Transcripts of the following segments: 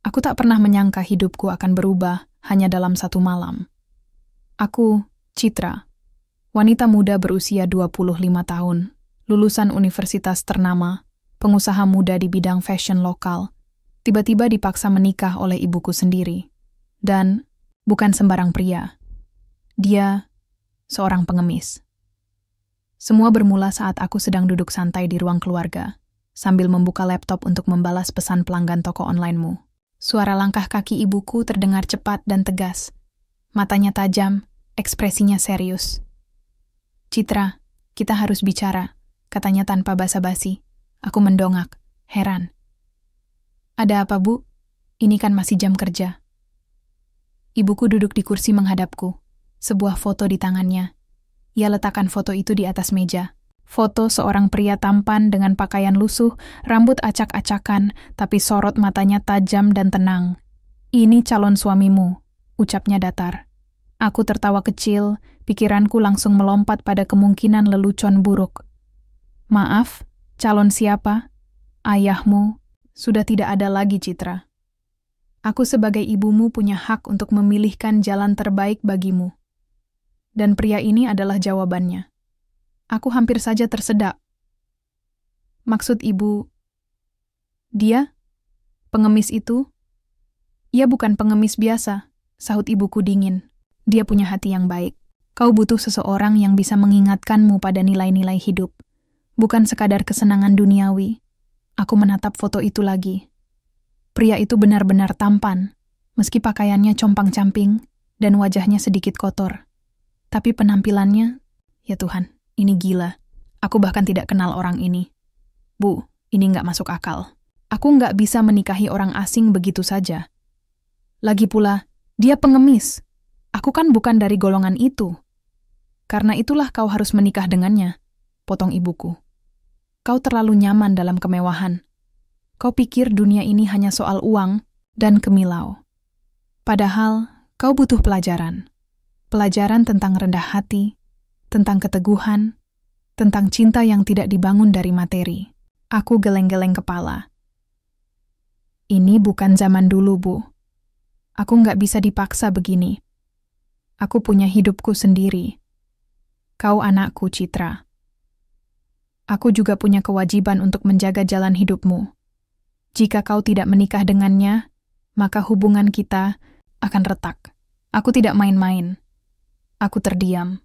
Aku tak pernah menyangka hidupku akan berubah hanya dalam satu malam. Aku, Citra, wanita muda berusia 25 tahun, lulusan universitas ternama, pengusaha muda di bidang fashion lokal, tiba-tiba dipaksa menikah oleh ibuku sendiri. Dan bukan sembarang pria. Dia seorang pengemis. Semua bermula saat aku sedang duduk santai di ruang keluarga, sambil membuka laptop untuk membalas pesan pelanggan toko online-mu. Suara langkah kaki ibuku terdengar cepat dan tegas. Matanya tajam, ekspresinya serius. "Citra, kita harus bicara," katanya tanpa basa-basi. Aku mendongak, heran. "Ada apa, Bu? Ini kan masih jam kerja." Ibuku duduk di kursi menghadapku, sebuah foto di tangannya. Ia letakkan foto itu di atas meja. Foto seorang pria tampan dengan pakaian lusuh, rambut acak-acakan, tapi sorot matanya tajam dan tenang. "Ini calon suamimu," ucapnya datar. Aku tertawa kecil, pikiranku langsung melompat pada kemungkinan lelucon buruk. "Maaf, calon siapa?" "Ayahmu sudah tidak ada lagi, Citra. Aku sebagai ibumu punya hak untuk memilihkan jalan terbaik bagimu." Dan pria ini adalah jawabannya. Aku hampir saja tersedak. "Maksud ibu, dia? Pengemis itu?" "Ia bukan pengemis biasa," sahut ibuku dingin. "Dia punya hati yang baik. Kau butuh seseorang yang bisa mengingatkanmu pada nilai-nilai hidup, bukan sekadar kesenangan duniawi." Aku menatap foto itu lagi. Pria itu benar-benar tampan, meski pakaiannya compang-camping dan wajahnya sedikit kotor. Tapi penampilannya, ya Tuhan, ini gila. Aku bahkan tidak kenal orang ini. "Bu, ini nggak masuk akal. Aku nggak bisa menikahi orang asing begitu saja. Lagi pula, dia pengemis. Aku kan bukan dari golongan itu." "Karena itulah kau harus menikah dengannya," potong ibuku. "Kau terlalu nyaman dalam kemewahan. Kau pikir dunia ini hanya soal uang dan kemilau. Padahal kau butuh pelajaran. Pelajaran tentang rendah hati, tentang keteguhan, tentang cinta yang tidak dibangun dari materi." Aku geleng-geleng kepala. "Ini bukan zaman dulu, Bu. Aku nggak bisa dipaksa begini. Aku punya hidupku sendiri. Kau anakku, Citra. Aku juga punya kewajiban untuk menjaga jalan hidupmu. Jika kau tidak menikah dengannya, maka hubungan kita akan retak." Aku tidak main-main. Aku terdiam.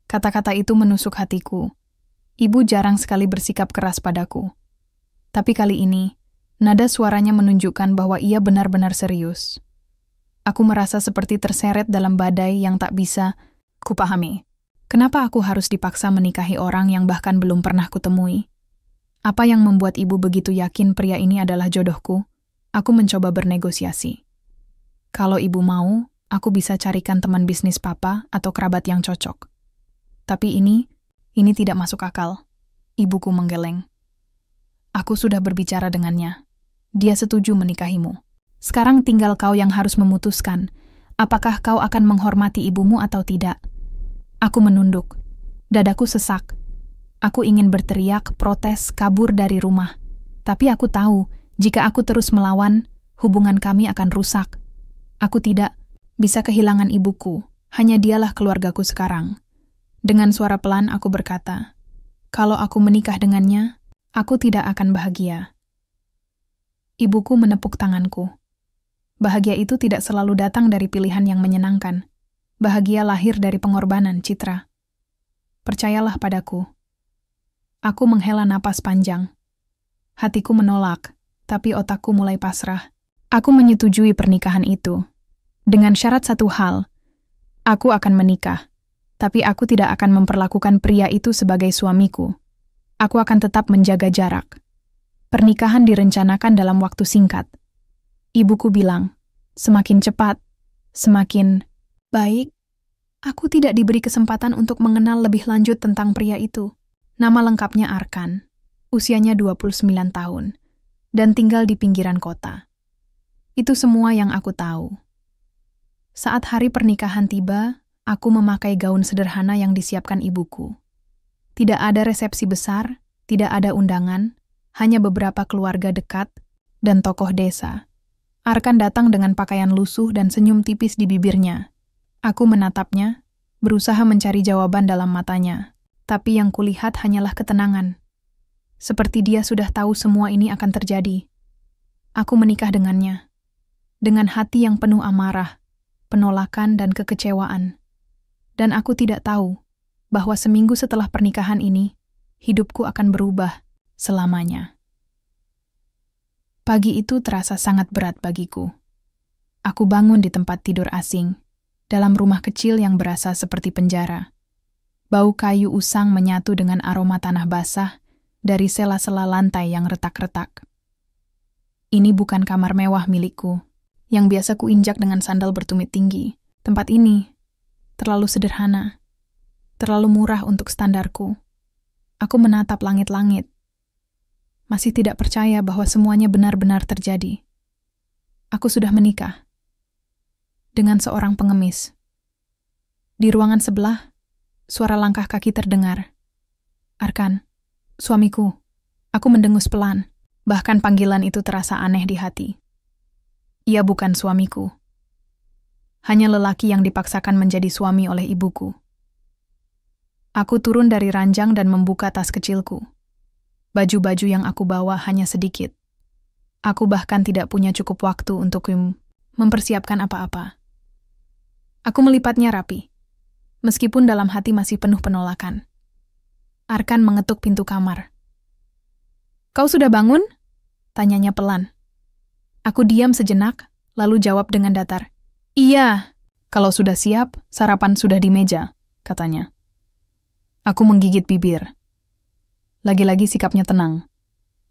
Kata-kata itu menusuk hatiku. Ibu jarang sekali bersikap keras padaku. Tapi kali ini, nada suaranya menunjukkan bahwa ia benar-benar serius. Aku merasa seperti terseret dalam badai yang tak bisa kupahami. Kenapa aku harus dipaksa menikahi orang yang bahkan belum pernah kutemui? Apa yang membuat ibu begitu yakin pria ini adalah jodohku? Aku mencoba bernegosiasi. "Kalau ibu mau, aku bisa carikan teman bisnis papa atau kerabat yang cocok." Tapi ini tidak masuk akal. Ibuku menggeleng. "Aku sudah berbicara dengannya. Dia setuju menikahimu. Sekarang tinggal kau yang harus memutuskan, apakah kau akan menghormati ibumu atau tidak." Aku menunduk. Dadaku sesak. Aku ingin berteriak, protes, kabur dari rumah. Tapi aku tahu, jika aku terus melawan, hubungan kami akan rusak. Aku tidak bisa kehilangan ibuku, hanya dialah keluargaku sekarang. Dengan suara pelan aku berkata, "Kalau aku menikah dengannya, aku tidak akan bahagia." Ibuku menepuk tanganku. Bahagia itu tidak selalu datang dari pilihan yang menyenangkan. Bahagia lahir dari pengorbanan, Citra. Percayalah padaku. Aku menghela napas panjang. Hatiku menolak, tapi otakku mulai pasrah. Aku menyetujui pernikahan itu. Dengan syarat satu hal, aku akan menikah, tapi aku tidak akan memperlakukan pria itu sebagai suamiku. Aku akan tetap menjaga jarak. Pernikahan direncanakan dalam waktu singkat. Ibuku bilang, semakin cepat, semakin baik. Aku tidak diberi kesempatan untuk mengenal lebih lanjut tentang pria itu. Nama lengkapnya Arkan, usianya 29 tahun, dan tinggal di pinggiran kota. Itu semua yang aku tahu. Saat hari pernikahan tiba, aku memakai gaun sederhana yang disiapkan ibuku. Tidak ada resepsi besar, tidak ada undangan, hanya beberapa keluarga dekat dan tokoh desa. Arkan datang dengan pakaian lusuh dan senyum tipis di bibirnya. Aku menatapnya, berusaha mencari jawaban dalam matanya. Tapi yang kulihat hanyalah ketenangan. Seperti dia sudah tahu semua ini akan terjadi. Aku menikah dengannya. Dengan hati yang penuh amarah, penolakan dan kekecewaan. Dan aku tidak tahu bahwa seminggu setelah pernikahan ini, hidupku akan berubah selamanya. Pagi itu terasa sangat berat bagiku. Aku bangun di tempat tidur asing, dalam rumah kecil yang berasa seperti penjara. Bau kayu usang menyatu dengan aroma tanah basah dari sela-sela lantai yang retak-retak. Ini bukan kamar mewah milikku, yang biasa kuinjak dengan sandal bertumit tinggi. Tempat ini terlalu sederhana, terlalu murah untuk standarku. Aku menatap langit-langit, masih tidak percaya bahwa semuanya benar-benar terjadi. Aku sudah menikah dengan seorang pengemis. Di ruangan sebelah, suara langkah kaki terdengar. Arkan, suamiku. Aku mendengus pelan, bahkan panggilan itu terasa aneh di hati. Ia bukan suamiku. Hanya lelaki yang dipaksakan menjadi suami oleh ibuku. Aku turun dari ranjang dan membuka tas kecilku. Baju-baju yang aku bawa hanya sedikit. Aku bahkan tidak punya cukup waktu untuk mempersiapkan apa-apa. Aku melipatnya rapi, meskipun dalam hati masih penuh penolakan. Arkan mengetuk pintu kamar. "Kau sudah bangun?" tanyanya pelan. Aku diam sejenak, lalu jawab dengan datar. "Iya, kalau sudah siap, sarapan sudah di meja," katanya. Aku menggigit bibir. Lagi-lagi sikapnya tenang,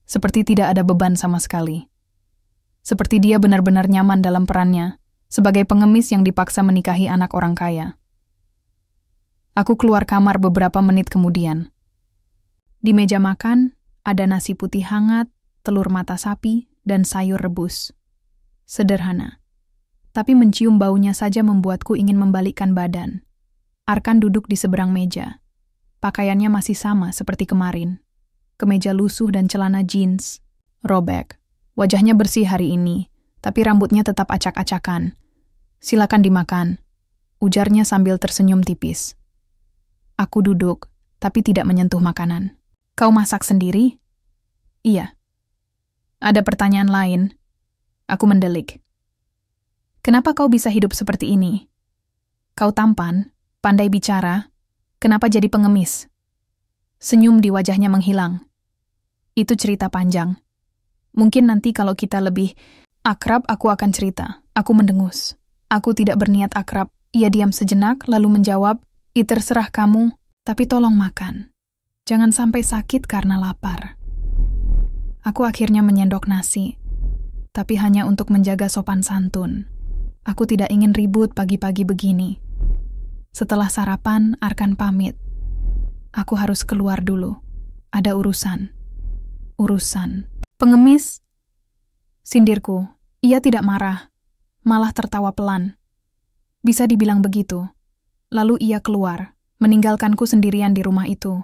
seperti tidak ada beban sama sekali. Seperti dia benar-benar nyaman dalam perannya, sebagai pengemis yang dipaksa menikahi anak orang kaya. Aku keluar kamar beberapa menit kemudian. Di meja makan, ada nasi putih hangat, telur mata sapi, dan sayur rebus. Sederhana. Tapi mencium baunya saja membuatku ingin membalikkan badan. Arkan duduk di seberang meja. Pakaiannya masih sama seperti kemarin. Kemeja lusuh dan celana jeans. Robek. Wajahnya bersih hari ini, tapi rambutnya tetap acak-acakan. "Silakan dimakan," ujarnya sambil tersenyum tipis. Aku duduk, tapi tidak menyentuh makanan. "Kau masak sendiri?" "Iya." "Ada pertanyaan lain?" Aku mendelik. "Kenapa kau bisa hidup seperti ini? Kau tampan, pandai bicara, kenapa jadi pengemis?" Senyum di wajahnya menghilang. "Itu cerita panjang. Mungkin nanti kalau kita lebih akrab, aku akan cerita." Aku mendengus. Aku tidak berniat akrab. Ia diam sejenak, lalu menjawab, terserah kamu, tapi tolong makan. Jangan sampai sakit karena lapar." Aku akhirnya menyendok nasi, tapi hanya untuk menjaga sopan santun. Aku tidak ingin ribut pagi-pagi begini. Setelah sarapan, Arkan pamit. Aku harus keluar dulu. Ada urusan. Urusan. "Pengemis?" sindirku. Ia tidak marah, malah tertawa pelan. Bisa dibilang begitu. Lalu ia keluar, meninggalkanku sendirian di rumah itu.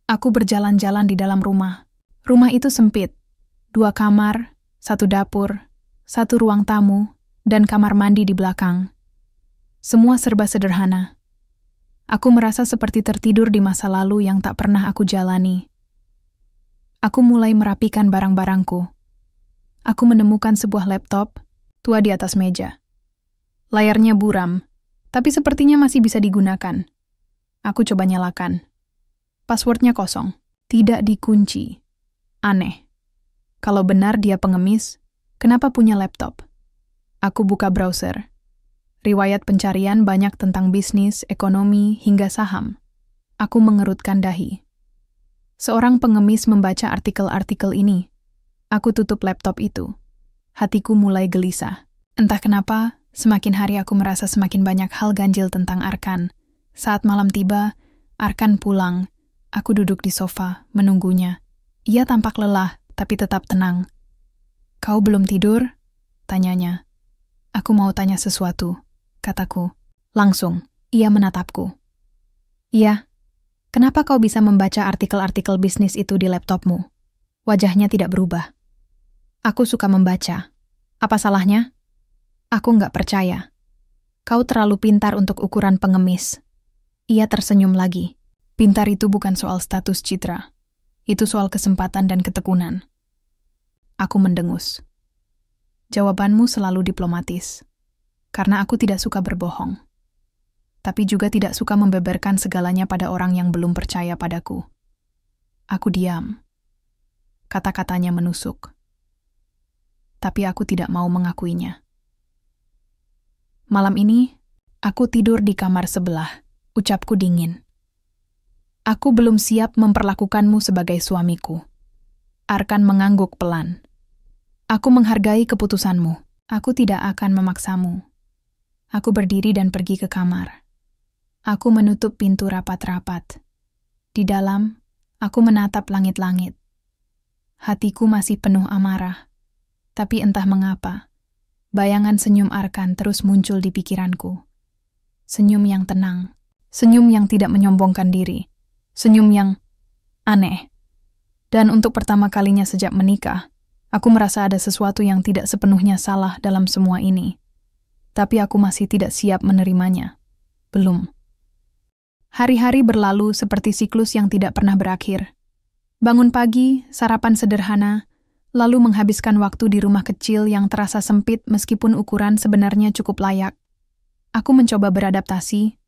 Aku berjalan-jalan di dalam rumah. Rumah itu sempit. 2 kamar, 1 dapur, 1 ruang tamu, dan kamar mandi di belakang. Semua serba sederhana. Aku merasa seperti tertidur di masa lalu yang tak pernah aku jalani. Aku mulai merapikan barang-barangku. Aku menemukan sebuah laptop tua di atas meja. Layarnya buram, tapi sepertinya masih bisa digunakan. Aku coba nyalakan. Passwordnya kosong, tidak dikunci. Aneh. Kalau benar dia pengemis, kenapa punya laptop? Aku buka browser. Riwayat pencarian banyak tentang bisnis, ekonomi, hingga saham. Aku mengerutkan dahi. Seorang pengemis membaca artikel-artikel ini. Aku tutup laptop itu. Hatiku mulai gelisah. Entah kenapa, semakin hari aku merasa semakin banyak hal ganjil tentang Arkan. Saat malam tiba, Arkan pulang. Aku duduk di sofa, menunggunya. Ia tampak lelah, tapi tetap tenang. "Kau belum tidur?" tanyanya. "Aku mau tanya sesuatu," kataku. Langsung, ia menatapku. "Iya, kenapa kau bisa membaca artikel-artikel bisnis itu di laptopmu?" Wajahnya tidak berubah. "Aku suka membaca. Apa salahnya?" Aku nggak percaya. Kau terlalu pintar untuk ukuran pengemis. Ia tersenyum lagi. Pintar itu bukan soal status Citra. Itu soal kesempatan dan ketekunan. Aku mendengus. Jawabanmu selalu diplomatis. Karena aku tidak suka berbohong. Tapi juga tidak suka membeberkan segalanya pada orang yang belum percaya padaku. Aku diam. Kata-katanya menusuk. Tapi aku tidak mau mengakuinya. Malam ini, aku tidur di kamar sebelah. Ucapku dingin. Aku belum siap memperlakukanmu sebagai suamiku. Arkan mengangguk pelan. Aku menghargai keputusanmu. Aku tidak akan memaksamu. Aku berdiri dan pergi ke kamar. Aku menutup pintu rapat-rapat. Di dalam, aku menatap langit-langit. Hatiku masih penuh amarah. Tapi entah mengapa, bayangan senyum Arkan terus muncul di pikiranku. Senyum yang tenang. Senyum yang tidak menyombongkan diri. Senyum yang aneh. Dan untuk pertama kalinya sejak menikah, aku merasa ada sesuatu yang tidak sepenuhnya salah dalam semua ini. Tapi aku masih tidak siap menerimanya. Belum. Hari-hari berlalu seperti siklus yang tidak pernah berakhir. Bangun pagi, sarapan sederhana, lalu menghabiskan waktu di rumah kecil yang terasa sempit meskipun ukuran sebenarnya cukup layak. Aku mencoba beradaptasi,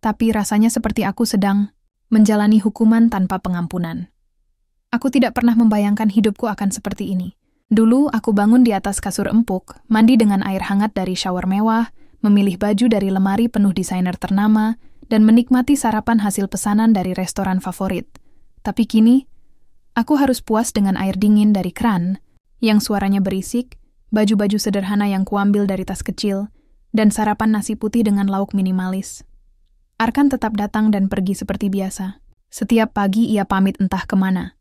tapi rasanya seperti aku sedang menjalani hukuman tanpa pengampunan. Aku tidak pernah membayangkan hidupku akan seperti ini. Dulu aku bangun di atas kasur empuk, mandi dengan air hangat dari shower mewah, memilih baju dari lemari penuh desainer ternama, dan menikmati sarapan hasil pesanan dari restoran favorit. Tapi kini, aku harus puas dengan air dingin dari kran, yang suaranya berisik, baju-baju sederhana yang kuambil dari tas kecil, dan sarapan nasi putih dengan lauk minimalis. Arkan tetap datang dan pergi seperti biasa. Setiap pagi ia pamit entah kemana.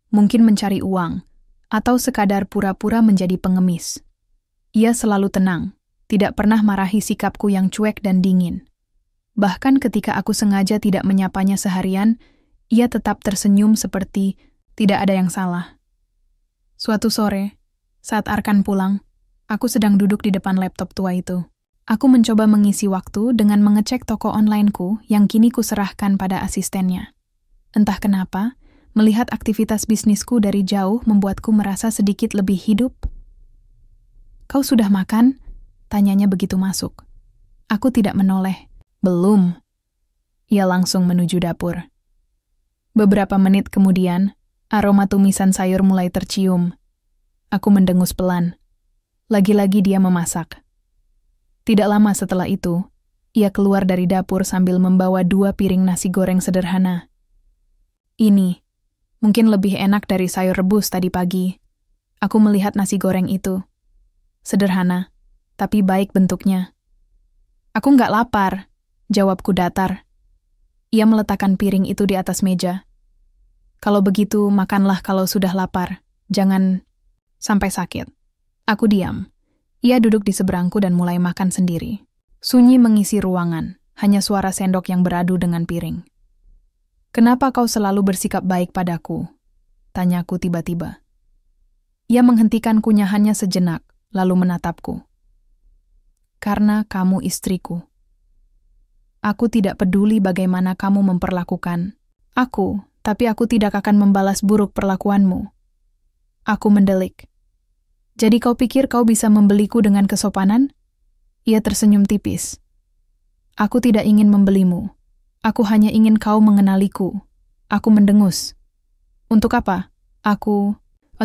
Mungkin mencari uang, atau sekadar pura-pura menjadi pengemis. Ia selalu tenang, tidak pernah marahi sikapku yang cuek dan dingin. Bahkan ketika aku sengaja tidak menyapanya seharian, ia tetap tersenyum seperti tidak ada yang salah. Suatu sore, saat Arkan pulang, aku sedang duduk di depan laptop tua itu. Aku mencoba mengisi waktu dengan mengecek toko onlineku yang kini kuserahkan pada asistennya. Entah kenapa, melihat aktivitas bisnisku dari jauh membuatku merasa sedikit lebih hidup. "Kau sudah makan?" tanyanya begitu masuk. Aku tidak menoleh. "Belum." Ia langsung menuju dapur. Beberapa menit kemudian, aroma tumisan sayur mulai tercium. Aku mendengus pelan. Lagi-lagi dia memasak. Tidak lama setelah itu, ia keluar dari dapur sambil membawa 2 piring nasi goreng sederhana. Ini, mungkin lebih enak dari sayur rebus tadi pagi. Aku melihat nasi goreng itu. Sederhana, tapi baik bentuknya. "Aku nggak lapar," jawabku datar. Ia meletakkan piring itu di atas meja. "Kalau begitu, makanlah kalau sudah lapar. Jangan sampai sakit." Aku diam. Ia duduk di seberangku dan mulai makan sendiri. Sunyi mengisi ruangan, hanya suara sendok yang beradu dengan piring. "Kenapa kau selalu bersikap baik padaku?" tanyaku tiba-tiba. Ia menghentikan kunyahannya sejenak, lalu menatapku. "Karena kamu istriku. Aku tidak peduli bagaimana kamu memperlakukan aku, tapi aku tidak akan membalas buruk perlakuanmu." Aku mendelik. "Jadi kau pikir kau bisa membeliku dengan kesopanan?" Ia tersenyum tipis. "Aku tidak ingin membelimu. Aku hanya ingin kau mengenaliku." Aku mendengus. "Untuk apa? Aku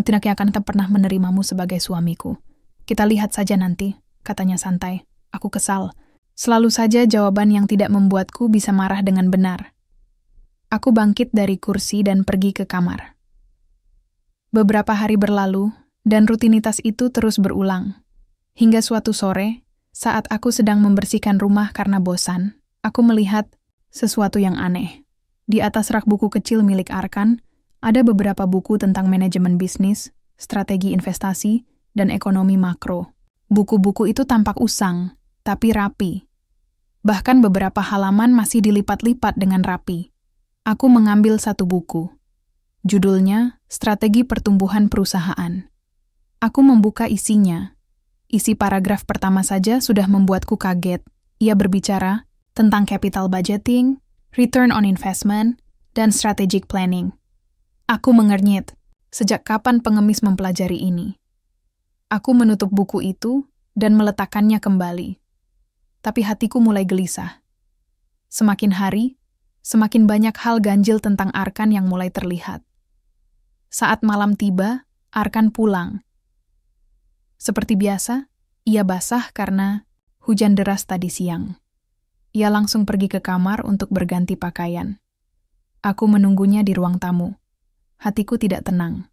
tidak akan pernah menerimamu sebagai suamiku. Kita lihat saja nanti," katanya santai. Aku kesal. Selalu saja jawaban yang tidak membuatku bisa marah dengan benar. Aku bangkit dari kursi dan pergi ke kamar. Beberapa hari berlalu, dan rutinitas itu terus berulang. Hingga suatu sore, saat aku sedang membersihkan rumah karena bosan, aku melihat sesuatu yang aneh. Di atas rak buku kecil milik Arkan, ada beberapa buku tentang manajemen bisnis, strategi investasi, dan ekonomi makro. Buku-buku itu tampak usang, tapi rapi. Bahkan beberapa halaman masih dilipat-lipat dengan rapi. Aku mengambil satu buku. Judulnya, Strategi Pertumbuhan Perusahaan. Aku membuka isinya. Isi paragraf pertama saja sudah membuatku kaget. Ia berbicara tentang capital budgeting, return on investment, dan strategic planning. Aku mengernyit. Sejak kapan pengemis mempelajari ini? Aku menutup buku itu dan meletakkannya kembali. Tapi hatiku mulai gelisah. Semakin hari, semakin banyak hal ganjil tentang Arkan yang mulai terlihat. Saat malam tiba, Arkan pulang. Seperti biasa, ia basah karena hujan deras tadi siang. Ia langsung pergi ke kamar untuk berganti pakaian. Aku menunggunya di ruang tamu. Hatiku tidak tenang.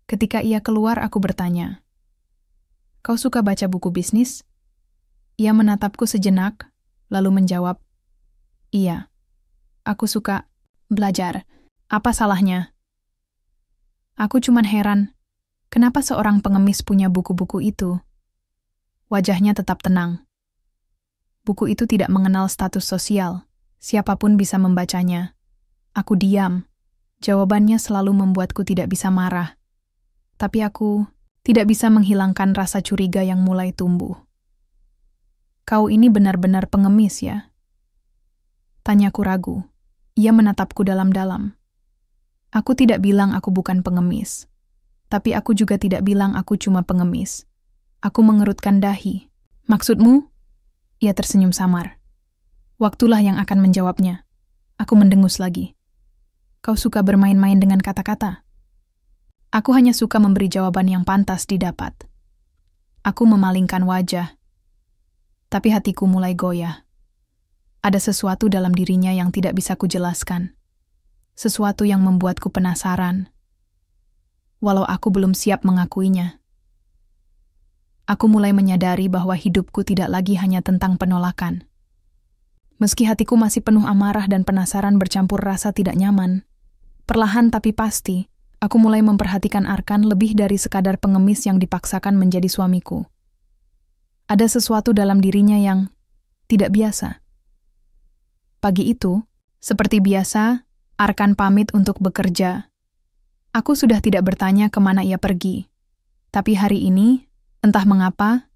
Ketika ia keluar, aku bertanya, "Kau suka baca buku bisnis?" Ia menatapku sejenak, lalu menjawab, "Iya, aku suka belajar. Apa salahnya?" Aku cuman heran. Kenapa seorang pengemis punya buku-buku itu? Wajahnya tetap tenang. Buku itu tidak mengenal status sosial. Siapapun bisa membacanya. Aku diam. Jawabannya selalu membuatku tidak bisa marah. Tapi aku tidak bisa menghilangkan rasa curiga yang mulai tumbuh. "Kau ini benar-benar pengemis, ya?" Tanyaku ragu. Ia menatapku dalam-dalam. Aku tidak bilang aku bukan pengemis. Tapi aku juga tidak bilang aku cuma pengemis. Aku mengerutkan dahi. "Maksudmu?" Ia tersenyum samar. Waktulah yang akan menjawabnya. Aku mendengus lagi. "Kau suka bermain-main dengan kata-kata?" Aku hanya suka memberi jawaban yang pantas didapat. Aku memalingkan wajah. Tapi hatiku mulai goyah. Ada sesuatu dalam dirinya yang tidak bisa kujelaskan. Sesuatu yang membuatku penasaran. Walau aku belum siap mengakuinya. Aku mulai menyadari bahwa hidupku tidak lagi hanya tentang penolakan. Meski hatiku masih penuh amarah dan penasaran bercampur rasa tidak nyaman, perlahan tapi pasti, aku mulai memperhatikan Arkan lebih dari sekadar pengemis yang dipaksakan menjadi suamiku. Ada sesuatu dalam dirinya yang tidak biasa. Pagi itu, seperti biasa, Arkan pamit untuk bekerja. Aku sudah tidak bertanya kemana ia pergi. Tapi hari ini, entah mengapa,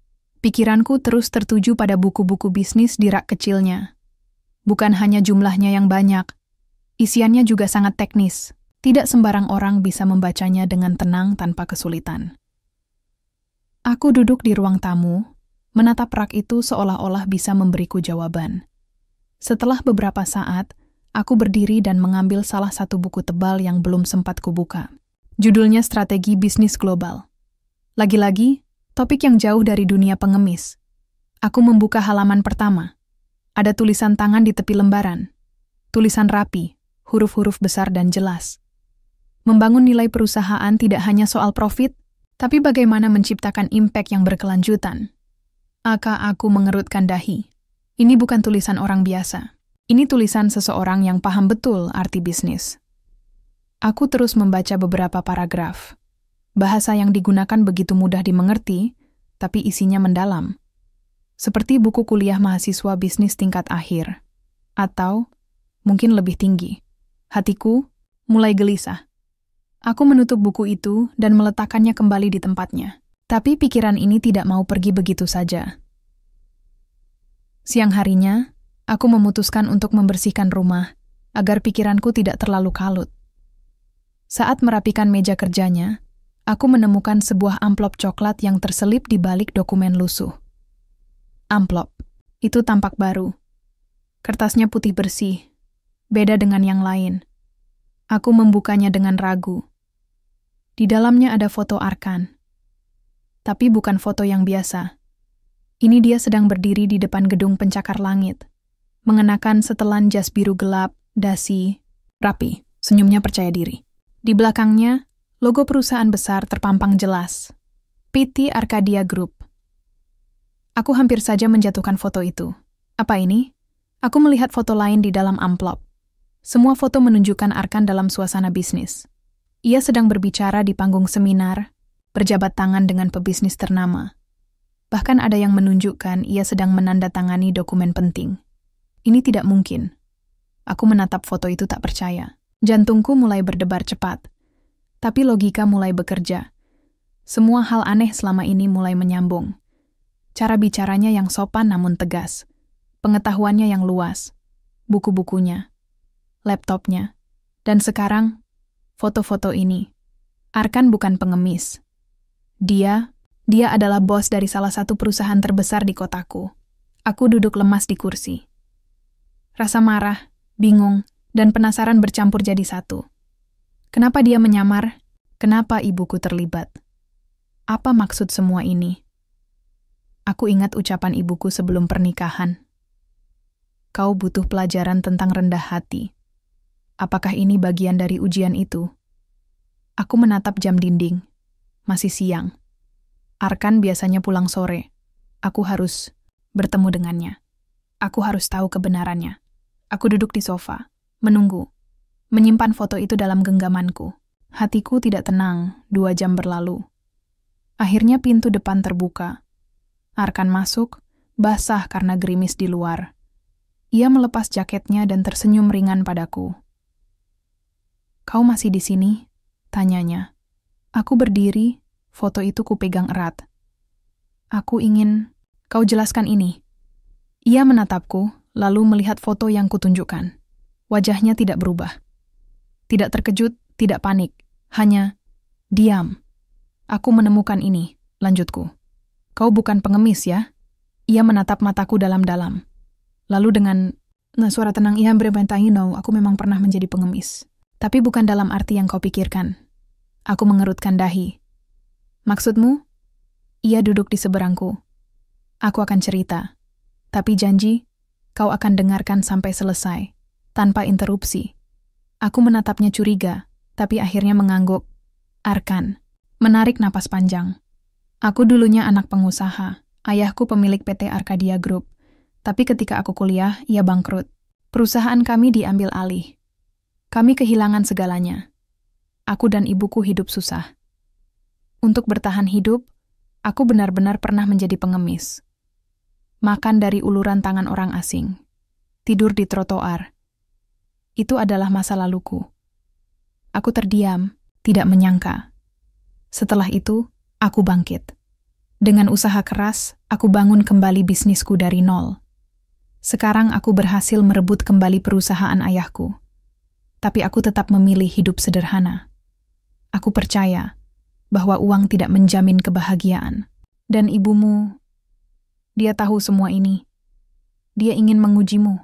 pikiranku terus tertuju pada buku-buku bisnis di rak kecilnya. Bukan hanya jumlahnya yang banyak, isiannya juga sangat teknis. Tidak sembarang orang bisa membacanya dengan tenang tanpa kesulitan. Aku duduk di ruang tamu, menatap rak itu seolah-olah bisa memberiku jawaban. Setelah beberapa saat, aku berdiri dan mengambil salah satu buku tebal yang belum sempat kubuka. Judulnya Strategi Bisnis Global. Lagi-lagi, topik yang jauh dari dunia pengemis. Aku membuka halaman pertama. Ada tulisan tangan di tepi lembaran. Tulisan rapi, huruf-huruf besar dan jelas. Membangun nilai perusahaan tidak hanya soal profit, tapi bagaimana menciptakan impact yang berkelanjutan. Aku mengerutkan dahi. Ini bukan tulisan orang biasa. Ini tulisan seseorang yang paham betul arti bisnis. Aku terus membaca beberapa paragraf. Bahasa yang digunakan begitu mudah dimengerti, tapi isinya mendalam. Seperti buku kuliah mahasiswa bisnis tingkat akhir. Atau mungkin lebih tinggi. Hatiku mulai gelisah. Aku menutup buku itu dan meletakkannya kembali di tempatnya. Tapi pikiran ini tidak mau pergi begitu saja. Siang harinya, aku memutuskan untuk membersihkan rumah, agar pikiranku tidak terlalu kalut. Saat merapikan meja kerjanya, aku menemukan sebuah amplop coklat yang terselip di balik dokumen lusuh. Amplop, itu tampak baru. Kertasnya putih bersih, beda dengan yang lain. Aku membukanya dengan ragu. Di dalamnya ada foto Arkan. Tapi bukan foto yang biasa. Ini dia sedang berdiri di depan gedung pencakar langit. Mengenakan setelan jas biru gelap, dasi, rapi, senyumnya percaya diri. Di belakangnya, logo perusahaan besar terpampang jelas. PT Arcadia Group. Aku hampir saja menjatuhkan foto itu. Apa ini? Aku melihat foto lain di dalam amplop. Semua foto menunjukkan Arkan dalam suasana bisnis. Ia sedang berbicara di panggung seminar, berjabat tangan dengan pebisnis ternama. Bahkan ada yang menunjukkan ia sedang menandatangani dokumen penting. Ini tidak mungkin. Aku menatap foto itu tak percaya. Jantungku mulai berdebar cepat. Tapi logika mulai bekerja. Semua hal aneh selama ini mulai menyambung. Cara bicaranya yang sopan namun tegas. Pengetahuannya yang luas. Buku-bukunya. Laptopnya. Dan sekarang, foto-foto ini. Arkan bukan pengemis. Dia adalah bos dari salah satu perusahaan terbesar di kotaku. Aku duduk lemas di kursi. Rasa marah, bingung, dan penasaran bercampur jadi satu. Kenapa dia menyamar? Kenapa ibuku terlibat? Apa maksud semua ini? Aku ingat ucapan ibuku sebelum pernikahan. Kau butuh pelajaran tentang rendah hati. Apakah ini bagian dari ujian itu? Aku menatap jam dinding. Masih siang. Arkan biasanya pulang sore. Aku harus bertemu dengannya. Aku harus tahu kebenarannya. Aku duduk di sofa, menunggu, menyimpan foto itu dalam genggamanku. Hatiku tidak tenang, 2 jam berlalu. Akhirnya pintu depan terbuka. Arkan masuk, basah karena gerimis di luar. Ia melepas jaketnya dan tersenyum ringan padaku. Kau masih di sini? Tanyanya. Aku berdiri, foto itu kupegang erat. Aku ingin kau jelaskan ini. Ia menatapku, lalu melihat foto yang kutunjukkan. Wajahnya tidak berubah. Tidak terkejut, tidak panik. Hanya diam. Aku menemukan ini, lanjutku. Kau bukan pengemis ya? Ia menatap mataku dalam-dalam. Lalu dengan suara tenang ia berkata, aku memang pernah menjadi pengemis. Tapi bukan dalam arti yang kau pikirkan. Aku mengerutkan dahi. Maksudmu? Ia duduk di seberangku. Aku akan cerita. Tapi janji, kau akan dengarkan sampai selesai, tanpa interupsi. Aku menatapnya curiga, tapi akhirnya mengangguk. Arkan, menarik napas panjang. Aku dulunya anak pengusaha. Ayahku pemilik PT Arcadia Group. Tapi ketika aku kuliah, ia bangkrut. Perusahaan kami diambil alih. Kami kehilangan segalanya. Aku dan ibuku hidup susah. Untuk bertahan hidup, aku benar-benar pernah menjadi pengemis. Makan dari uluran tangan orang asing. Tidur di trotoar. Itu adalah masa laluku. Aku terdiam, tidak menyangka. Setelah itu, aku bangkit. Dengan usaha keras, aku bangun kembali bisnisku dari nol. Sekarang aku berhasil merebut kembali perusahaan ayahku. Tapi aku tetap memilih hidup sederhana. Aku percaya bahwa uang tidak menjamin kebahagiaan. Dan ibumu, dia tahu semua ini. Dia ingin mengujimu.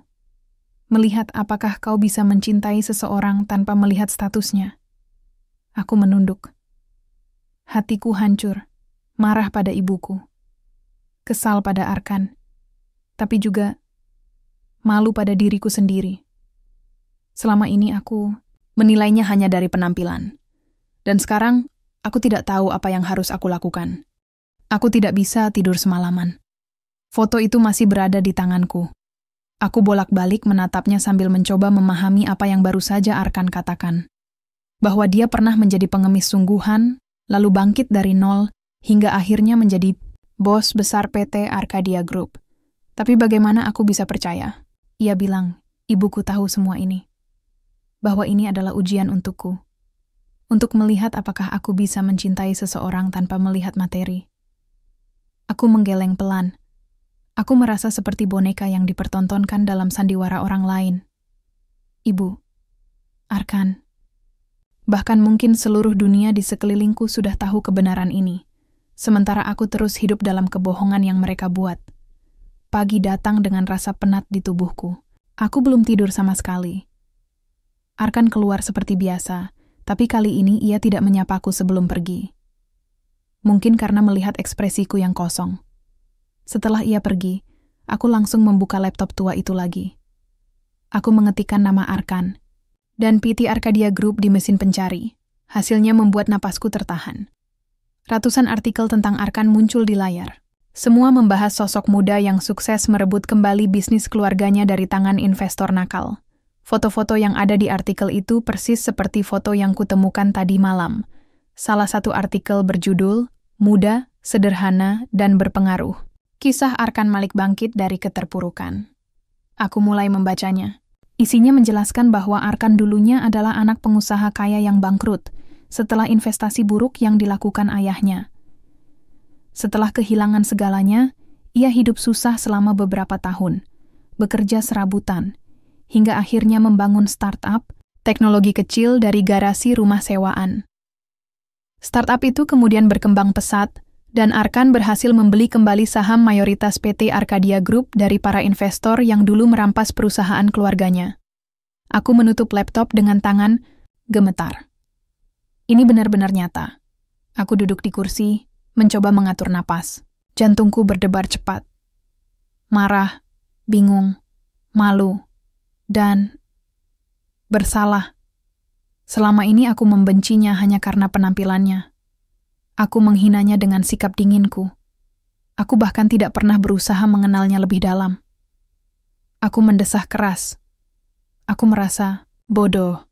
Melihat apakah kau bisa mencintai seseorang tanpa melihat statusnya. Aku menunduk. Hatiku hancur, marah pada ibuku. Kesal pada Arkan. Tapi juga malu pada diriku sendiri. Selama ini aku menilainya hanya dari penampilan. Dan sekarang, aku tidak tahu apa yang harus aku lakukan. Aku tidak bisa tidur semalaman. Foto itu masih berada di tanganku. Aku bolak-balik menatapnya sambil mencoba memahami apa yang baru saja Arkan katakan. Bahwa dia pernah menjadi pengemis sungguhan, lalu bangkit dari nol, hingga akhirnya menjadi bos besar PT Arcadia Group. Tapi bagaimana aku bisa percaya? Ia bilang, ibuku tahu semua ini. Bahwa ini adalah ujian untukku. Untuk melihat apakah aku bisa mencintai seseorang tanpa melihat materi. Aku menggeleng pelan. Aku merasa seperti boneka yang dipertontonkan dalam sandiwara orang lain. Ibu, Arkan. Bahkan mungkin seluruh dunia di sekelilingku sudah tahu kebenaran ini. Sementara aku terus hidup dalam kebohongan yang mereka buat. Pagi datang dengan rasa penat di tubuhku. Aku belum tidur sama sekali. Arkan keluar seperti biasa, tapi kali ini ia tidak menyapaku sebelum pergi. Mungkin karena melihat ekspresiku yang kosong. Setelah ia pergi, aku langsung membuka laptop tua itu lagi. Aku mengetikkan nama Arkan dan PT Arcadia Group di mesin pencari. Hasilnya membuat napasku tertahan. Ratusan artikel tentang Arkan muncul di layar. Semua membahas sosok muda yang sukses merebut kembali bisnis keluarganya dari tangan investor nakal. Foto-foto yang ada di artikel itu persis seperti foto yang kutemukan tadi malam. Salah satu artikel berjudul, Muda, Sederhana, dan Berpengaruh. Kisah Arkan Malik bangkit dari keterpurukan. Aku mulai membacanya. Isinya menjelaskan bahwa Arkan dulunya adalah anak pengusaha kaya yang bangkrut, setelah investasi buruk yang dilakukan ayahnya. Setelah kehilangan segalanya, ia hidup susah selama beberapa tahun, bekerja serabutan, hingga akhirnya membangun startup teknologi kecil dari garasi rumah sewaan. Startup itu kemudian berkembang pesat, dan Arkan berhasil membeli kembali saham mayoritas PT Arcadia Group dari para investor yang dulu merampas perusahaan keluarganya. Aku menutup laptop dengan tangan gemetar. Ini benar-benar nyata. Aku duduk di kursi, mencoba mengatur napas. Jantungku berdebar cepat. Marah, bingung, malu, dan bersalah. Selama ini aku membencinya hanya karena penampilannya. Aku menghinanya dengan sikap dinginku. Aku bahkan tidak pernah berusaha mengenalnya lebih dalam. Aku mendesah keras. Aku merasa bodoh.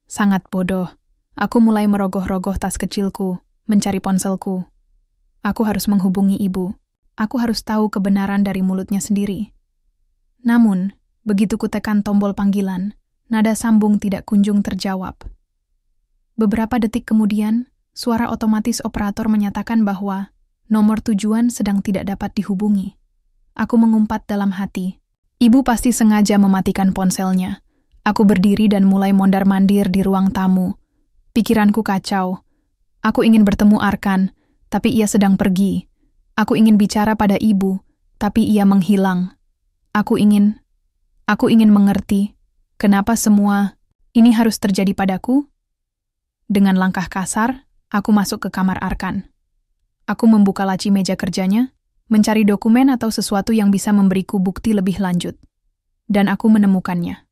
Sangat bodoh. Aku mulai merogoh-rogoh tas kecilku, mencari ponselku. Aku harus menghubungi ibu. Aku harus tahu kebenaran dari mulutnya sendiri. Namun, begitu kutekan tombol panggilan, nada sambung tidak kunjung terjawab. Beberapa detik kemudian, suara otomatis operator menyatakan bahwa nomor tujuan sedang tidak dapat dihubungi. Aku mengumpat dalam hati. Ibu pasti sengaja mematikan ponselnya. Aku berdiri dan mulai mondar-mandir di ruang tamu. Pikiranku kacau. Aku ingin bertemu Arkan, tapi ia sedang pergi. Aku ingin bicara pada ibu, tapi ia menghilang. Aku ingin mengerti, kenapa semua ini harus terjadi padaku? Dengan langkah kasar, aku masuk ke kamar Arkan. Aku membuka laci meja kerjanya, mencari dokumen atau sesuatu yang bisa memberiku bukti lebih lanjut. Dan aku menemukannya.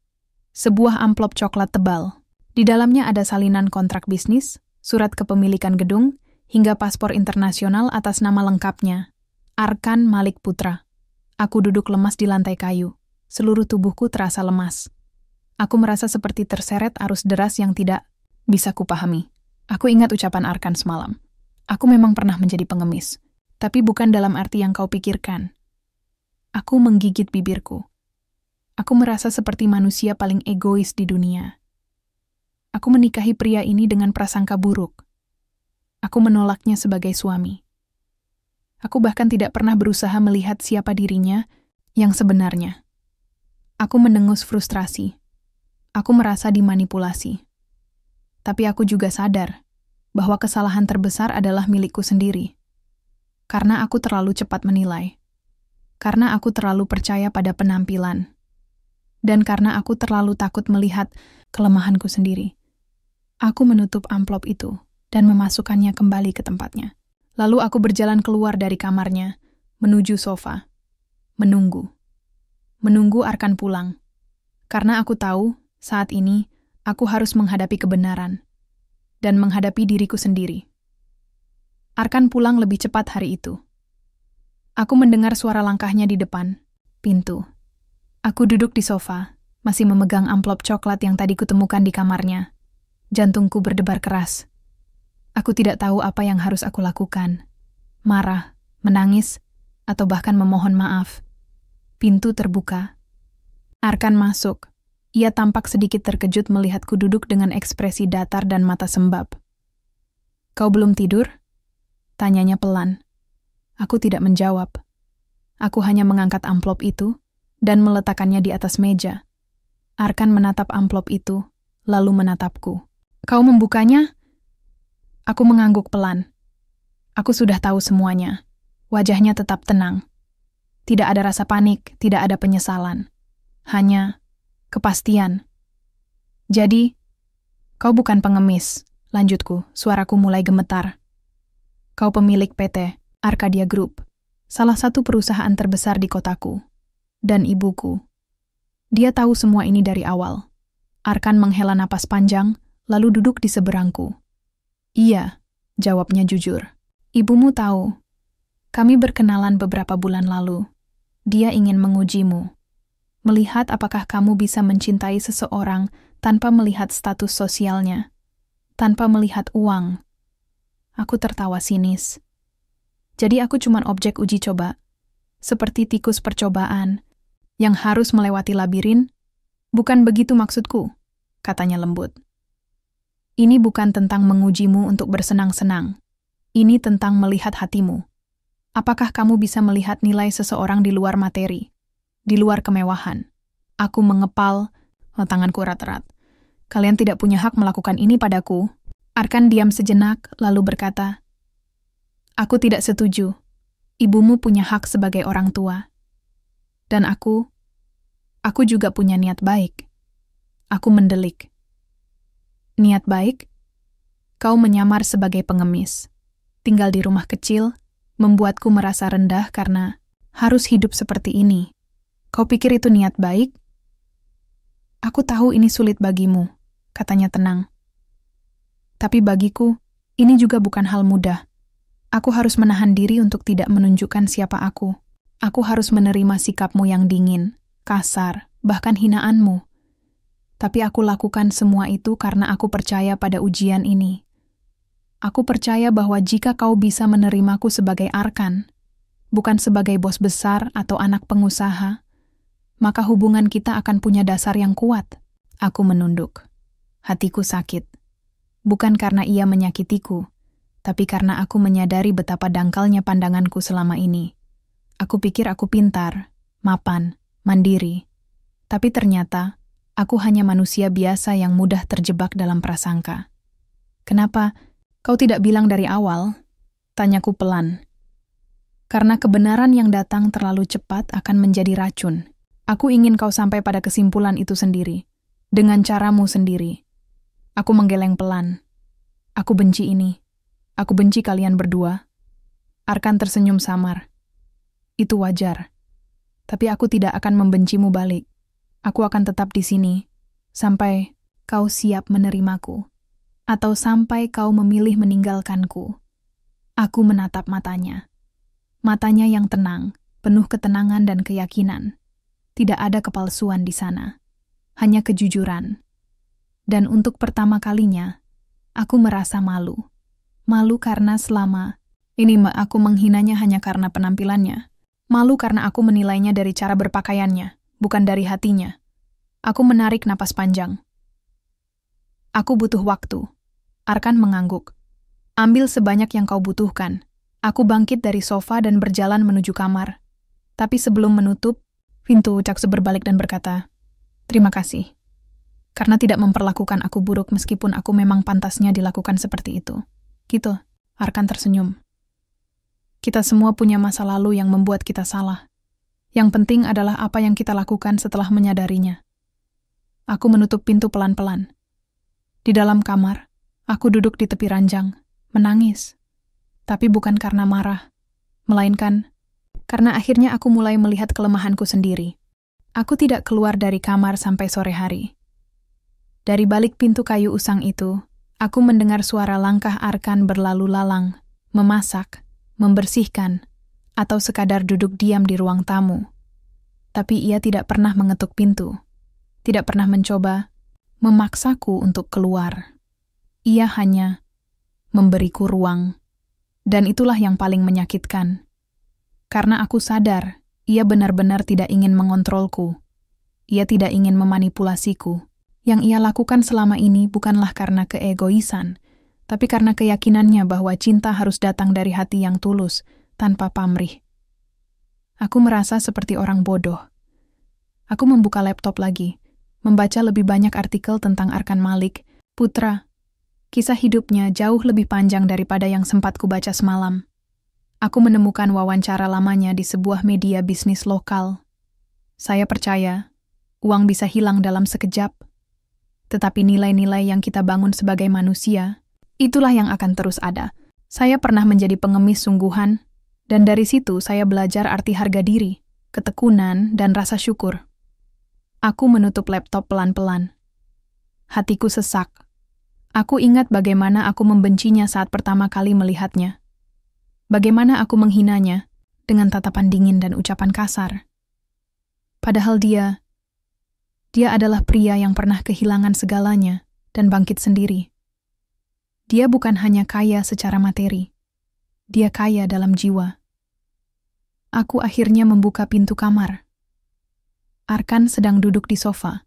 Sebuah amplop coklat tebal. Di dalamnya ada salinan kontrak bisnis, surat kepemilikan gedung, hingga paspor internasional atas nama lengkapnya, Arkan Malik Putra. Aku duduk lemas di lantai kayu. Seluruh tubuhku terasa lemas. Aku merasa seperti terseret arus deras yang tidak bisa kupahami. Aku ingat ucapan Arkan semalam. Aku memang pernah menjadi pengemis, tapi bukan dalam arti yang kau pikirkan. Aku menggigit bibirku. Aku merasa seperti manusia paling egois di dunia. Aku menikahi pria ini dengan prasangka buruk. Aku menolaknya sebagai suami. Aku bahkan tidak pernah berusaha melihat siapa dirinya yang sebenarnya. Aku mendengus frustrasi. Aku merasa dimanipulasi. Tapi aku juga sadar bahwa kesalahan terbesar adalah milikku sendiri. Karena aku terlalu cepat menilai. Karena aku terlalu percaya pada penampilan. Dan karena aku terlalu takut melihat kelemahanku sendiri. Aku menutup amplop itu dan memasukkannya kembali ke tempatnya. Lalu aku berjalan keluar dari kamarnya, menuju sofa. Menunggu. Menunggu Arkan pulang. Karena aku tahu, saat ini, aku harus menghadapi kebenaran. Dan menghadapi diriku sendiri. Arkan pulang lebih cepat hari itu. Aku mendengar suara langkahnya di depan pintu. Aku duduk di sofa, masih memegang amplop coklat yang tadi kutemukan di kamarnya. Jantungku berdebar keras. Aku tidak tahu apa yang harus aku lakukan. Marah, menangis, atau bahkan memohon maaf. Pintu terbuka. Arkan masuk. Ia tampak sedikit terkejut melihatku duduk dengan ekspresi datar dan mata sembab. "Kau belum tidur?" Tanyanya pelan. Aku tidak menjawab. Aku hanya mengangkat amplop itu dan meletakkannya di atas meja. Arkan menatap amplop itu, lalu menatapku. "Kau membukanya?" Aku mengangguk pelan. Aku sudah tahu semuanya. Wajahnya tetap tenang. Tidak ada rasa panik, tidak ada penyesalan. Hanya kepastian. "Jadi, kau bukan pengemis," lanjutku, suaraku mulai gemetar. "Kau pemilik PT Arcadia Group, salah satu perusahaan terbesar di kotaku. Dan ibuku. Dia tahu semua ini dari awal." Arkan menghela napas panjang, lalu duduk di seberangku. "Iya," jawabnya jujur. "Ibumu tahu. Kami berkenalan beberapa bulan lalu. Dia ingin mengujimu. Melihat apakah kamu bisa mencintai seseorang tanpa melihat status sosialnya. Tanpa melihat uang." Aku tertawa sinis. "Jadi aku cuma objek uji coba. Seperti tikus percobaan yang harus melewati labirin? Bukan begitu maksudku," katanya lembut. "Ini bukan tentang mengujimu untuk bersenang-senang. Ini tentang melihat hatimu. Apakah kamu bisa melihat nilai seseorang di luar materi, di luar kemewahan? Aku mengepal, tanganku erat-erat. Kalian tidak punya hak melakukan ini padaku. Arkan diam sejenak, lalu berkata, aku tidak setuju. Ibumu punya hak sebagai orang tua. Dan aku juga punya niat baik. Aku mendelik. Niat baik? Kau menyamar sebagai pengemis. Tinggal di rumah kecil, membuatku merasa rendah karena harus hidup seperti ini. Kau pikir itu niat baik? Aku tahu ini sulit bagimu, katanya tenang. Tapi bagiku, ini juga bukan hal mudah. Aku harus menahan diri untuk tidak menunjukkan siapa aku. Aku harus menerima sikapmu yang dingin, kasar, bahkan hinaanmu. Tapi aku lakukan semua itu karena aku percaya pada ujian ini. Aku percaya bahwa jika kau bisa menerimaku sebagai Arkan, bukan sebagai bos besar atau anak pengusaha, maka hubungan kita akan punya dasar yang kuat. Aku menunduk. Hatiku sakit. Bukan karena ia menyakitiku, tapi karena aku menyadari betapa dangkalnya pandanganku selama ini. Aku pikir aku pintar, mapan, mandiri. Tapi ternyata, aku hanya manusia biasa yang mudah terjebak dalam prasangka. Kenapa kau tidak bilang dari awal? Tanyaku pelan. Karena kebenaran yang datang terlalu cepat akan menjadi racun. Aku ingin kau sampai pada kesimpulan itu sendiri, dengan caramu sendiri. Aku menggeleng pelan. Aku benci ini. Aku benci kalian berdua. Arkan tersenyum samar. Itu wajar. Tapi aku tidak akan membencimu balik. Aku akan tetap di sini, sampai kau siap menerimaku. Atau sampai kau memilih meninggalkanku. Aku menatap matanya. Matanya yang tenang, penuh ketenangan dan keyakinan. Tidak ada kepalsuan di sana. Hanya kejujuran. Dan untuk pertama kalinya, aku merasa malu. Malu karena selama ini aku menghinanya hanya karena penampilannya. Malu karena aku menilainya dari cara berpakaiannya, bukan dari hatinya. Aku menarik napas panjang. Aku butuh waktu. Arkan mengangguk. Ambil sebanyak yang kau butuhkan. Aku bangkit dari sofa dan berjalan menuju kamar. Tapi sebelum menutup, pintu Caksu berbalik dan berkata, terima kasih. Karena tidak memperlakukan aku buruk meskipun aku memang pantasnya dilakukan seperti itu. Gitu, Arkan tersenyum. Kita semua punya masa lalu yang membuat kita salah. Yang penting adalah apa yang kita lakukan setelah menyadarinya. Aku menutup pintu pelan-pelan. Di dalam kamar, aku duduk di tepi ranjang, menangis. Tapi bukan karena marah, melainkan karena akhirnya aku mulai melihat kelemahanku sendiri. Aku tidak keluar dari kamar sampai sore hari. Dari balik pintu kayu usang itu, aku mendengar suara langkah Arkan berlalu lalang, memasak, membersihkan, atau sekadar duduk diam di ruang tamu. Tapi ia tidak pernah mengetuk pintu, tidak pernah mencoba memaksaku untuk keluar. Ia hanya memberiku ruang. Dan itulah yang paling menyakitkan. Karena aku sadar, ia benar-benar tidak ingin mengontrolku. Ia tidak ingin memanipulasiku. Yang ia lakukan selama ini bukanlah karena keegoisan, tapi karena keyakinannya bahwa cinta harus datang dari hati yang tulus, tanpa pamrih. Aku merasa seperti orang bodoh. Aku membuka laptop lagi, membaca lebih banyak artikel tentang Arkan Malik, putra. Kisah hidupnya jauh lebih panjang daripada yang sempat kubaca semalam. Aku menemukan wawancara lamanya di sebuah media bisnis lokal. Saya percaya, uang bisa hilang dalam sekejap. Tetapi nilai-nilai yang kita bangun sebagai manusia, itulah yang akan terus ada. Saya pernah menjadi pengemis sungguhan, dan dari situ saya belajar arti harga diri, ketekunan, dan rasa syukur. Aku menutup laptop pelan-pelan. Hatiku sesak. Aku ingat bagaimana aku membencinya saat pertama kali melihatnya. Bagaimana aku menghinanya dengan tatapan dingin dan ucapan kasar. Padahal dia adalah pria yang pernah kehilangan segalanya dan bangkit sendiri. Dia bukan hanya kaya secara materi. Dia kaya dalam jiwa. Aku akhirnya membuka pintu kamar. Arkan sedang duduk di sofa,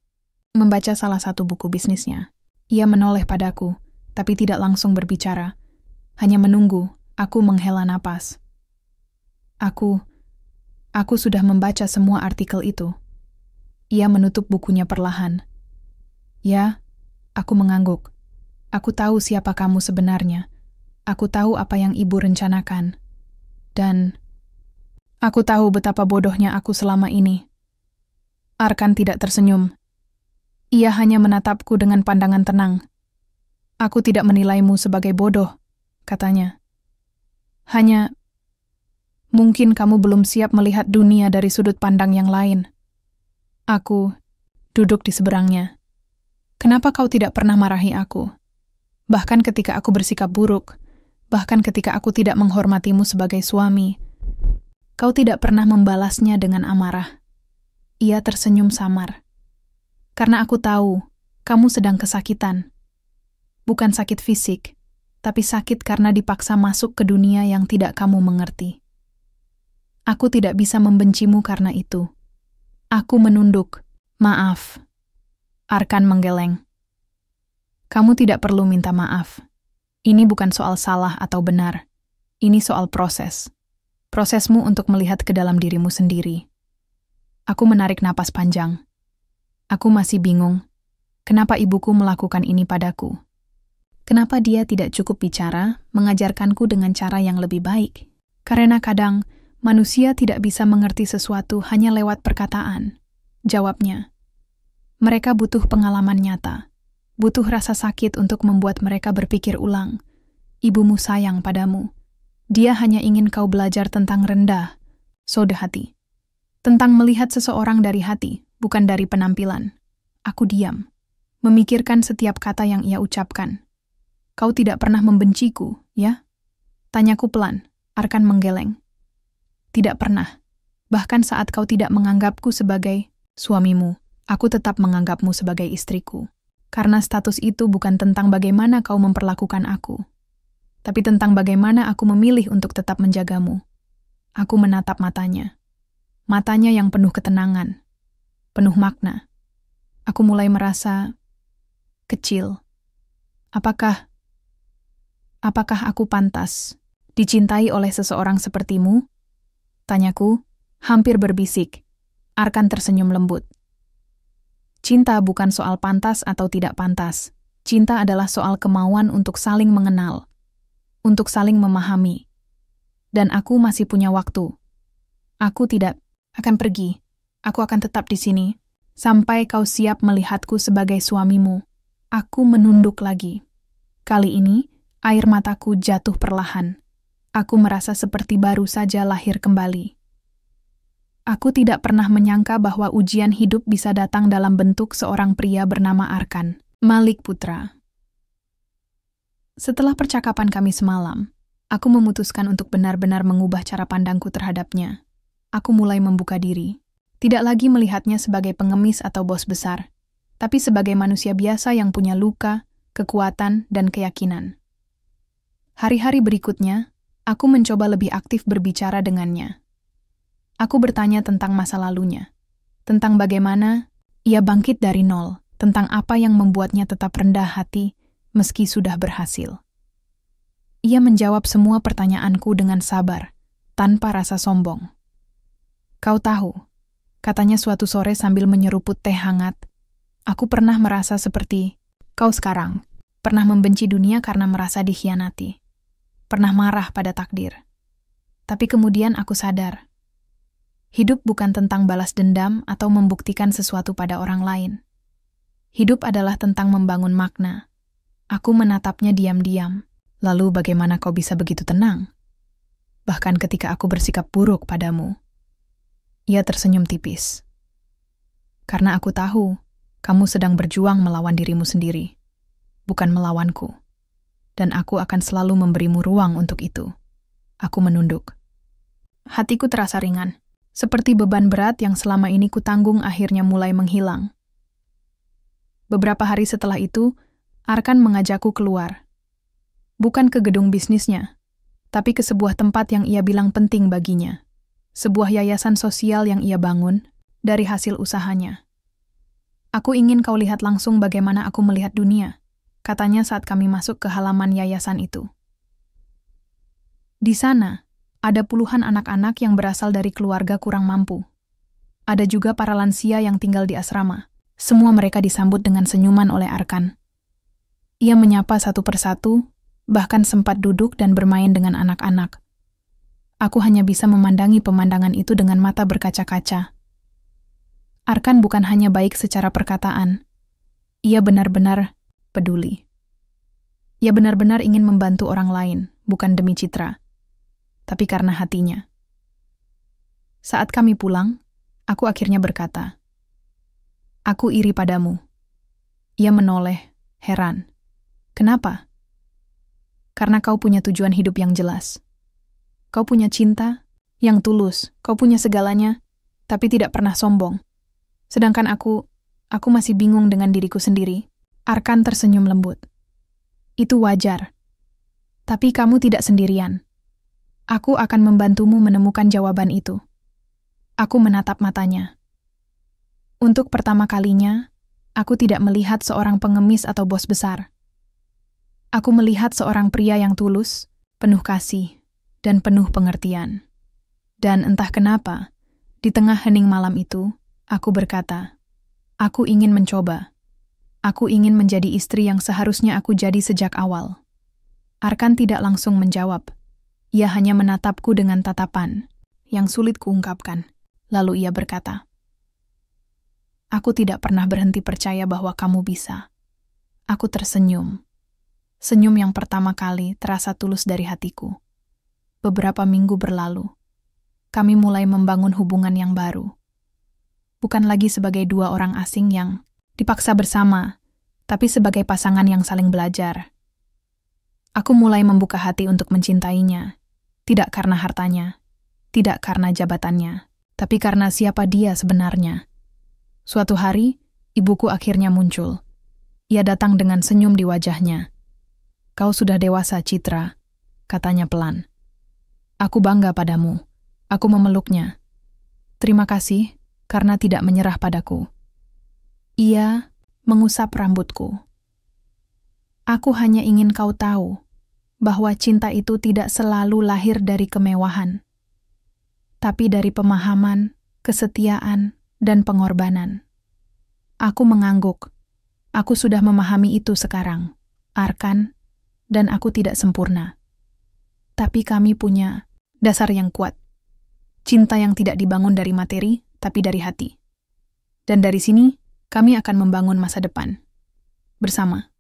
membaca salah satu buku bisnisnya. Ia menoleh padaku, tapi tidak langsung berbicara. Hanya menunggu, aku menghela napas. Aku sudah membaca semua artikel itu. Ia menutup bukunya perlahan. Ya, aku mengangguk. Aku tahu siapa kamu sebenarnya. Aku tahu apa yang ibu rencanakan. Dan aku tahu betapa bodohnya aku selama ini. Arkan tidak tersenyum. Ia hanya menatapku dengan pandangan tenang. Aku tidak menilaimu sebagai bodoh, katanya. Hanya, mungkin kamu belum siap melihat dunia dari sudut pandang yang lain. Aku duduk di seberangnya. Kenapa kau tidak pernah marahi aku? Bahkan ketika aku bersikap buruk, bahkan ketika aku tidak menghormatimu sebagai suami, kau tidak pernah membalasnya dengan amarah. Ia tersenyum samar. Karena aku tahu, kamu sedang kesakitan. Bukan sakit fisik, tapi sakit karena dipaksa masuk ke dunia yang tidak kamu mengerti. Aku tidak bisa membencimu karena itu. Aku menunduk. Maaf. Arkan menggeleng. Kamu tidak perlu minta maaf. Ini bukan soal salah atau benar. Ini soal proses. Prosesmu untuk melihat ke dalam dirimu sendiri. Aku menarik napas panjang. Aku masih bingung. Kenapa ibuku melakukan ini padaku? Kenapa dia tidak cukup bicara, mengajarkanku dengan cara yang lebih baik? Karena kadang, manusia tidak bisa mengerti sesuatu hanya lewat perkataan. Jawabnya, mereka butuh pengalaman nyata. Butuh rasa sakit untuk membuat mereka berpikir ulang. Ibumu sayang padamu. Dia hanya ingin kau belajar tentang rendah, soda hati. Tentang melihat seseorang dari hati, bukan dari penampilan. Aku diam, memikirkan setiap kata yang ia ucapkan. Kau tidak pernah membenciku, ya? Tanyaku pelan, Arkan menggeleng. Tidak pernah. Bahkan saat kau tidak menganggapku sebagai suamimu, aku tetap menganggapmu sebagai istriku. Karena status itu bukan tentang bagaimana kau memperlakukan aku, tapi tentang bagaimana aku memilih untuk tetap menjagamu. Aku menatap matanya. Matanya yang penuh ketenangan, penuh makna. Aku mulai merasa kecil. Apakah aku pantas dicintai oleh seseorang sepertimu? Tanyaku, hampir berbisik. Arkan tersenyum lembut. Cinta bukan soal pantas atau tidak pantas. Cinta adalah soal kemauan untuk saling mengenal, untuk saling memahami. Dan aku masih punya waktu. Aku tidak akan pergi. Aku akan tetap di sini sampai kau siap melihatku sebagai suamimu. Aku menunduk lagi. Kali ini, air mataku jatuh perlahan. Aku merasa seperti baru saja lahir kembali. Aku tidak pernah menyangka bahwa ujian hidup bisa datang dalam bentuk seorang pria bernama Arkan, Malik Putra. Setelah percakapan kami semalam, aku memutuskan untuk benar-benar mengubah cara pandangku terhadapnya. Aku mulai membuka diri. Tidak lagi melihatnya sebagai pengemis atau bos besar, tapi sebagai manusia biasa yang punya luka, kekuatan, dan keyakinan. Hari-hari berikutnya, aku mencoba lebih aktif berbicara dengannya. Aku bertanya tentang masa lalunya, tentang bagaimana ia bangkit dari nol, tentang apa yang membuatnya tetap rendah hati meski sudah berhasil. Ia menjawab semua pertanyaanku dengan sabar, tanpa rasa sombong. Kau tahu, katanya suatu sore sambil menyeruput teh hangat, aku pernah merasa seperti kau sekarang, pernah membenci dunia karena merasa dikhianati, pernah marah pada takdir. Tapi kemudian aku sadar, hidup bukan tentang balas dendam atau membuktikan sesuatu pada orang lain. Hidup adalah tentang membangun makna. Aku menatapnya diam-diam. Lalu bagaimana kau bisa begitu tenang? Bahkan ketika aku bersikap buruk padamu. Ia tersenyum tipis. Karena aku tahu, kamu sedang berjuang melawan dirimu sendiri, bukan melawanku. Dan aku akan selalu memberimu ruang untuk itu. Aku menunduk. Hatiku terasa ringan. Seperti beban berat yang selama ini kutanggung akhirnya mulai menghilang. Beberapa hari setelah itu, Arkan mengajakku keluar. Bukan ke gedung bisnisnya, tapi ke sebuah tempat yang ia bilang penting baginya. Sebuah yayasan sosial yang ia bangun dari hasil usahanya. Aku ingin kau lihat langsung bagaimana aku melihat dunia, katanya saat kami masuk ke halaman yayasan itu. Di sana, Ada puluhan anak-anak yang berasal dari keluarga kurang mampu. Ada juga para lansia yang tinggal di asrama. Semua mereka disambut dengan senyuman oleh Arkan. Ia menyapa satu persatu, bahkan sempat duduk dan bermain dengan anak-anak. Aku hanya bisa memandangi pemandangan itu dengan mata berkaca-kaca. Arkan bukan hanya baik secara perkataan. Ia benar-benar peduli. Ia benar-benar ingin membantu orang lain, bukan demi citra, tapi karena hatinya. Saat kami pulang, aku akhirnya berkata, "Aku iri padamu." Ia menoleh, heran. "Kenapa?" "Karena kau punya tujuan hidup yang jelas. Kau punya cinta yang tulus, kau punya segalanya, tapi tidak pernah sombong. Sedangkan aku masih bingung dengan diriku sendiri." Arkan tersenyum lembut. "Itu wajar. Tapi kamu tidak sendirian. Aku akan membantumu menemukan jawaban itu." Aku menatap matanya. Untuk pertama kalinya, aku tidak melihat seorang pengemis atau bos besar. Aku melihat seorang pria yang tulus, penuh kasih, dan penuh pengertian. Dan entah kenapa, di tengah hening malam itu, aku berkata, "Aku ingin mencoba. Aku ingin menjadi istri yang seharusnya aku jadi sejak awal." Arkan tidak langsung menjawab. Ia hanya menatapku dengan tatapan yang sulit kuungkapkan. Lalu ia berkata, "Aku tidak pernah berhenti percaya bahwa kamu bisa." Aku tersenyum. Senyum yang pertama kali terasa tulus dari hatiku. Beberapa minggu berlalu. Kami mulai membangun hubungan yang baru. Bukan lagi sebagai dua orang asing yang dipaksa bersama, tapi sebagai pasangan yang saling belajar. Aku mulai membuka hati untuk mencintainya, tidak karena hartanya, tidak karena jabatannya, tapi karena siapa dia sebenarnya. Suatu hari, ibuku akhirnya muncul. Ia datang dengan senyum di wajahnya. "Kau sudah dewasa, Citra," katanya pelan. "Aku bangga padamu." Aku memeluknya. "Terima kasih karena tidak menyerah padaku." Ia mengusap rambutku. "Aku hanya ingin kau tahu bahwa cinta itu tidak selalu lahir dari kemewahan, tapi dari pemahaman, kesetiaan, dan pengorbanan." Aku mengangguk. Aku sudah memahami itu sekarang, Arkan, dan aku tidak sempurna. Tapi kami punya dasar yang kuat. Cinta yang tidak dibangun dari materi, tapi dari hati. Dan dari sini, kami akan membangun masa depan bersama.